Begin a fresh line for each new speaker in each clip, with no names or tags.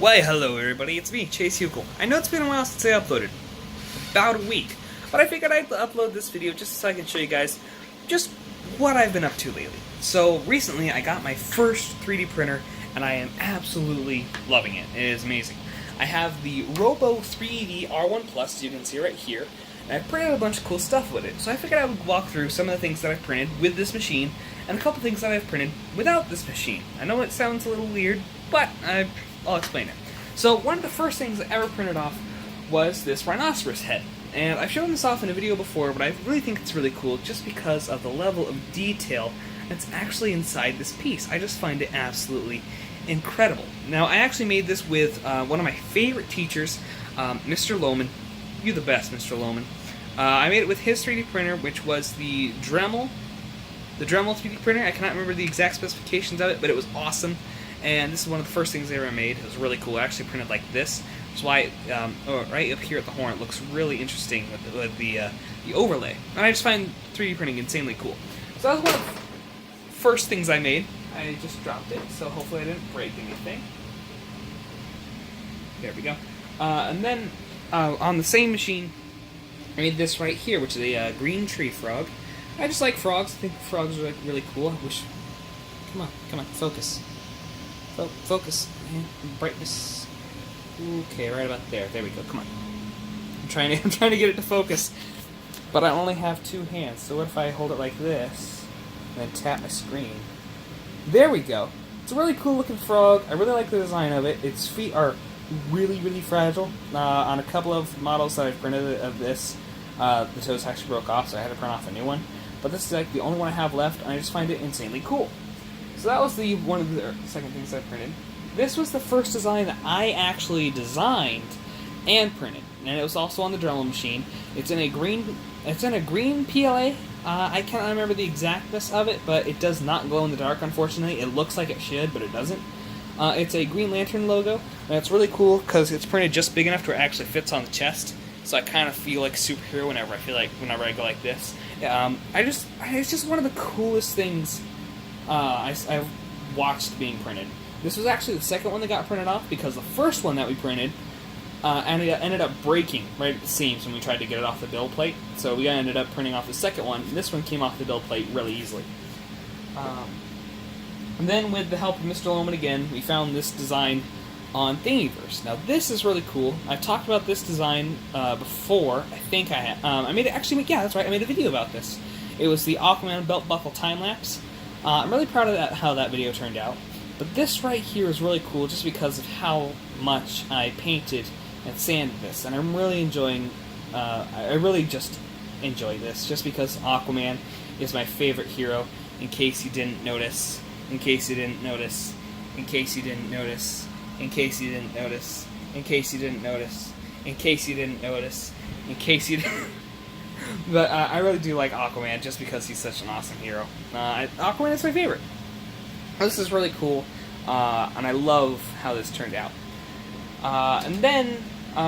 Why, hello everybody, it's me, Chase Hukel. I know it's been a while since I uploaded, about a week, but I figured I'd upload this video just so I can show you guys just what I've been up to lately. So recently I got my first 3D printer and I am absolutely loving it. It is amazing. I have the Robo 3D R1 Plus, as you can see right here, and I've printed a bunch of cool stuff with it. So I figured I would walk through some of the things that I've printed with this machine and a couple things that I've printed without this machine. I know it sounds a little weird, but I'll explain it. So one of the first things I ever printed off was this rhinoceros head. And I've shown this off in a video before, but I really think it's really cool just because of the level of detail that's actually inside this piece. I just find it absolutely incredible. Now, I actually made this with one of my favorite teachers, Mr. Lohman. You're the best, Mr. Lohman. I made it with his 3D printer, which was the Dremel 3D printer. I cannot remember the exact specifications of it, but it was awesome. And this is one of the first things I ever made. It was really cool. I actually printed like this. That's why right up here at the horn it looks really interesting with the overlay. And I just find 3D printing insanely cool. So that was one of the first things I made. I just dropped it, so hopefully I didn't break anything. There we go. And then on the same machine, I made this right here, which is a green tree frog. I just like frogs. I think frogs are like really cool. I wish. Come on, focus. Focus, man. Brightness. Okay, right about there. There we go. Come on. I'm trying to get it to focus, but I only have two hands. So what if I hold it like this and then tap my screen? There we go. It's a really cool looking frog. I really like the design of it. Its feet are really, really fragile. On a couple of models that I've printed of this, the toes actually broke off, so I had to print off a new one. But this is like the only one I have left, and I just find it insanely cool. So that was one of the second things I printed. This was the first design that I actually designed and printed, and it was also on the Dremel machine. It's in a green PLA. I can't remember the exactness of it, but it does not glow in the dark, unfortunately. It looks like it should, but it doesn't. It's a Green Lantern logo, and it's really cool because it's printed just big enough to where it actually fits on the chest. So I kind of feel like a superhero whenever I go like this. It's just one of the coolest things I've watched being printed. This was actually the second one that got printed off because the first one that we printed ended up breaking right at the seams when we tried to get it off the build plate. So we ended up printing off the second one, and this one came off the build plate really easily. And then with the help of Mr. Lohman again, we found this design on Thingiverse. Now this is really cool. I've talked about this design before. I think I have. I made it actually. Yeah, that's right. I made a video about this. It was the Aquaman belt buckle time lapse. I'm really proud of how that video turned out. But this right here is really cool just because of how much I painted and sanded this, and I'm really enjoying. I really just enjoy this just because Aquaman is my favorite hero. In case you didn't notice. In case you didn't notice. In case you didn't notice. In case you didn't notice. In case you didn't notice. In case you didn't notice. In case you didn't. But I really do like Aquaman just because he's such an awesome hero. Aquaman is my favorite. This is really cool, and I love how this turned out. And then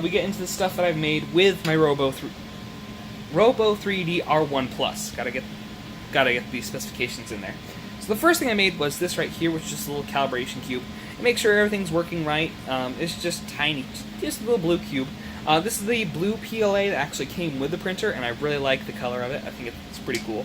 we get into the stuff that I've made with my Robo 3D R1 Plus. Gotta get these specifications in there. So the first thing I made was this right here, which is just a little calibration cube. And make sure everything's working right. It's just tiny, just a little blue cube. This is the blue PLA that actually came with the printer, and I really like the color of it. I think it's pretty cool.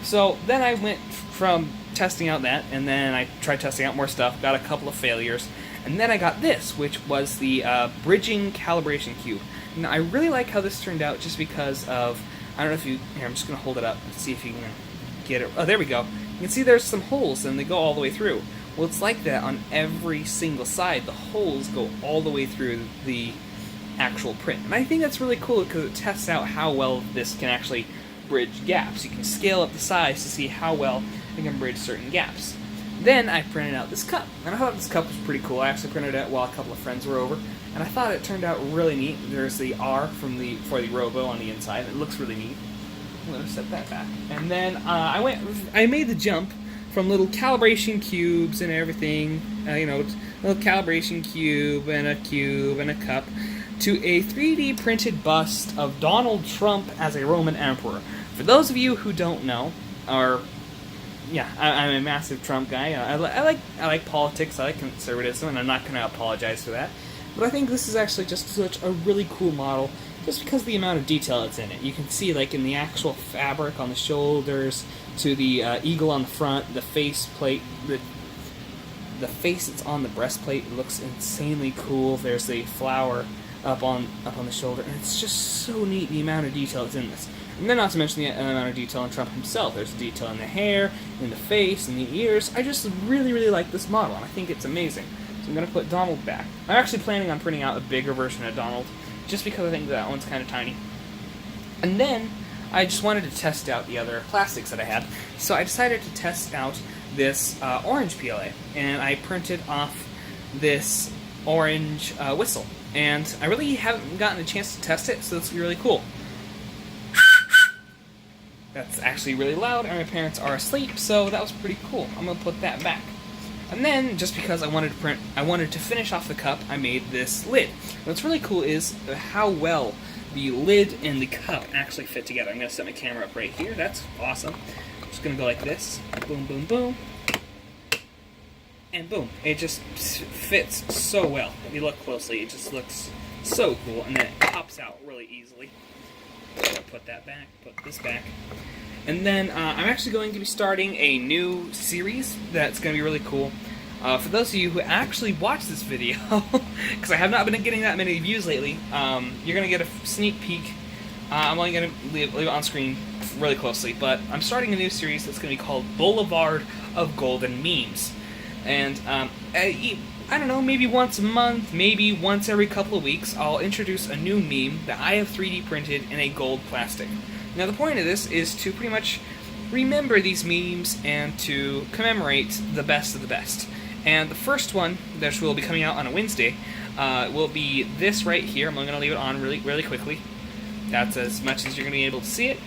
So then I went from testing out that, and then I tried testing out more stuff, got a couple of failures, and then I got this, which was the bridging calibration cube. Now I really like how this turned out just because of, I don't know if you, here I'm just going to hold it up and see if you can get it. Oh, there we go. You can see there's some holes, and they go all the way through. Well, it's like that on every single side. The holes go all the way through the actual print. And I think that's really cool because it tests out how well this can actually bridge gaps. You can scale up the size to see how well it can bridge certain gaps. Then I printed out this cup, and I thought this cup was pretty cool. I actually printed it while a couple of friends were over, and I thought it turned out really neat. There's the R for the Robo on the inside. It looks really neat. I'm going to set that back. And then I made the jump from little calibration cubes and everything, little calibration cube and a cup, to a 3D printed bust of Donald Trump as a Roman emperor. For those of you who don't know, or yeah, I'm a massive Trump guy. I like politics. I like conservatism, and I'm not going to apologize for that. But I think this is actually just such a really cool model, just because of the amount of detail that's in it. You can see, like, in the actual fabric on the shoulders, to the eagle on the front, the face plate, the face that's on the breastplate looks insanely cool. There's the flower up on the shoulder, and it's just so neat the amount of detail that's in this. And then not to mention the amount of detail in Trump himself. There's detail in the hair, in the face, in the ears. I just really, really like this model, and I think it's amazing. So I'm going to put Donald back. I'm actually planning on printing out a bigger version of Donald, just because I think that one's kind of tiny. And then I just wanted to test out the other plastics that I had. So I decided to test out this orange PLA, and I printed off this orange whistle. And I really haven't gotten a chance to test it, so this will be really cool. That's actually really loud, and my parents are asleep, so that was pretty cool. I'm going to put that back. And then, just because I wanted to finish off the cup, I made this lid. What's really cool is how well the lid and the cup actually fit together. I'm going to set my camera up right here. That's awesome. I'm just going to go like this. Boom, boom, boom. And boom. It just fits so well. If you look closely, it just looks so cool, and then it pops out really easily. Put that back, put this back. And then I'm actually going to be starting a new series that's going to be really cool. For those of you who actually watch this video, because I have not been getting that many views lately, you're going to get a sneak peek. I'm only going to leave it on screen really closely, but I'm starting a new series that's going to be called Boulevard of Golden Memes. And I don't know, maybe once a month, maybe once every couple of weeks, I'll introduce a new meme that I have 3D printed in a gold plastic. Now the point of this is to pretty much remember these memes and to commemorate the best of the best. And the first one, that will be coming out on a Wednesday, will be this right here. I'm going to leave it on really quickly. That's as much as you're going to be able to see it.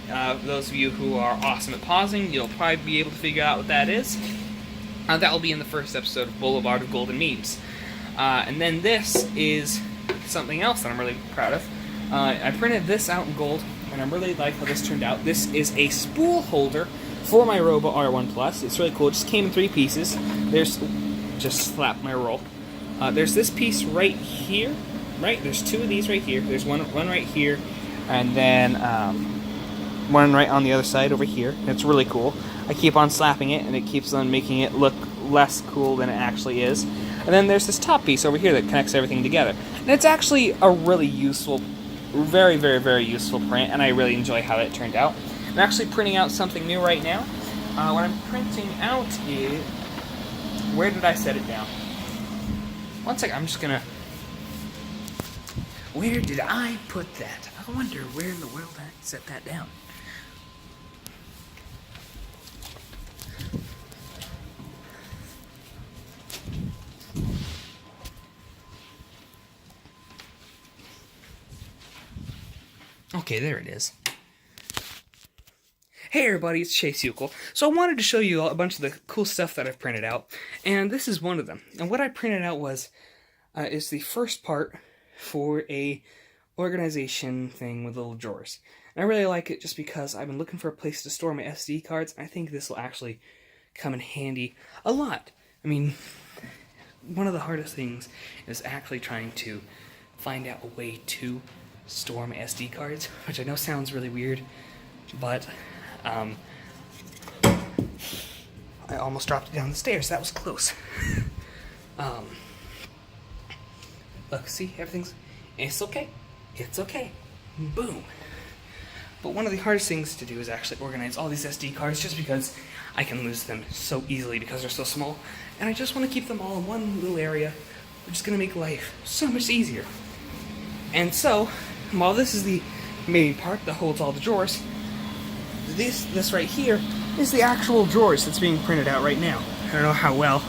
Those of you who are awesome at pausing, you'll probably be able to figure out what that is. That will be in the first episode of Boulevard of Golden Memes. And then this is something else that I'm really proud of. I printed this out in gold, and I really like how this turned out. This is a spool holder for my Robo R1 Plus. It's really cool. It just came in 3 pieces. There's, just slap my roll. There's this piece right here, right? There's 2 of these right here. There's one right here, and then one right on the other side over here. It's really cool. I keep on slapping it, and it keeps on making it look less cool than it actually is. And then there's this top piece over here that connects everything together. And it's actually a really useful, very, very, very useful print, and I really enjoy how it turned out. I'm actually printing out something new right now. What I'm printing out is... Where did I set it down? One second, I'm just gonna... Where did I put that? I wonder where in the world I set that down. Okay, there it is. Hey everybody, it's Chase Uckel. So I wanted to show you a bunch of the cool stuff that I've printed out, and this is one of them. And what I printed out is the first part for a organization thing with little drawers. And I really like it just because I've been looking for a place to store my SD cards. I think this will actually come in handy a lot. I mean, one of the hardest things is actually trying to find out a way to store my SD cards, which I know sounds really weird, but I almost dropped it down the stairs. That was close. Look, see, it's okay. It's okay. Boom. But one of the hardest things to do is actually organize all these SD cards, just because I can lose them so easily because they're so small, and I just want to keep them all in one little area, which is going to make life so much easier. And so, while this is the main part that holds all the drawers, this right here is the actual drawers that's being printed out right now. I don't know how well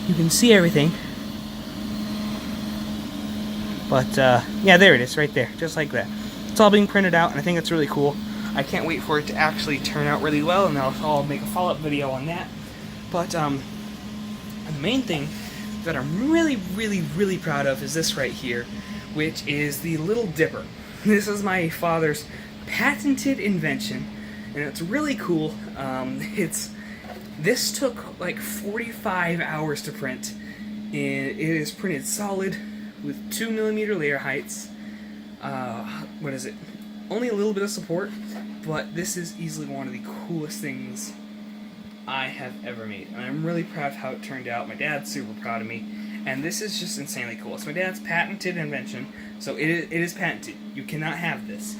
you can see everything, but yeah, there it is right there, just like that. It's all being printed out, and I think it's really cool. I can't wait for it to actually turn out really well, and I'll make a follow-up video on that. But the main thing that I'm really, really, really proud of is this right here, which is the Little Dipper. This is my father's patented invention, and it's really cool. It's This took like 45 hours to print, and it is printed solid with 2mm layer heights. What is it? Only a little bit of support, but this is easily one of the coolest things I have ever made. And I'm really proud of how it turned out. My dad's super proud of me, and this is just insanely cool. It's my dad's patented invention, so it is patented. You cannot have this.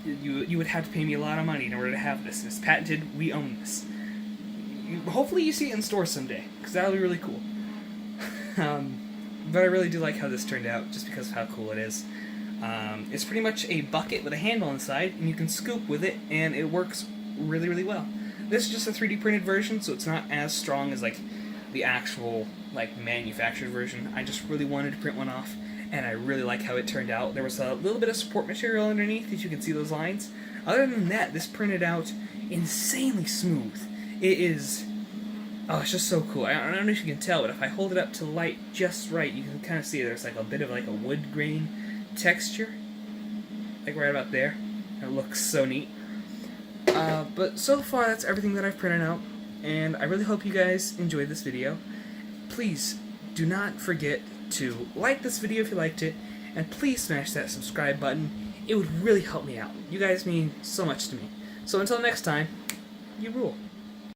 You would have to pay me a lot of money in order to have this. It's patented. We own this. Hopefully you see it in stores someday, because that'll be really cool. But I really do like how this turned out, just because of how cool it is. It's pretty much a bucket with a handle inside, and you can scoop with it, and it works really, really well. This is just a 3D printed version, so it's not as strong as like the actual like manufactured version. I just really wanted to print one off, and I really like how it turned out. There was a little bit of support material underneath, as you can see those lines. Other than that, this printed out insanely smooth. It is... oh, it's just so cool. I don't know if you can tell, but if I hold it up to light just right, you can kind of see there's like a bit of like a wood grain texture. Like right about there. It looks so neat. But so far, that's everything that I've printed out, and I really hope you guys enjoyed this video. Please do not forget to like this video if you liked it, and please smash that subscribe button. It would really help me out. You guys mean so much to me. So until next time, you rule.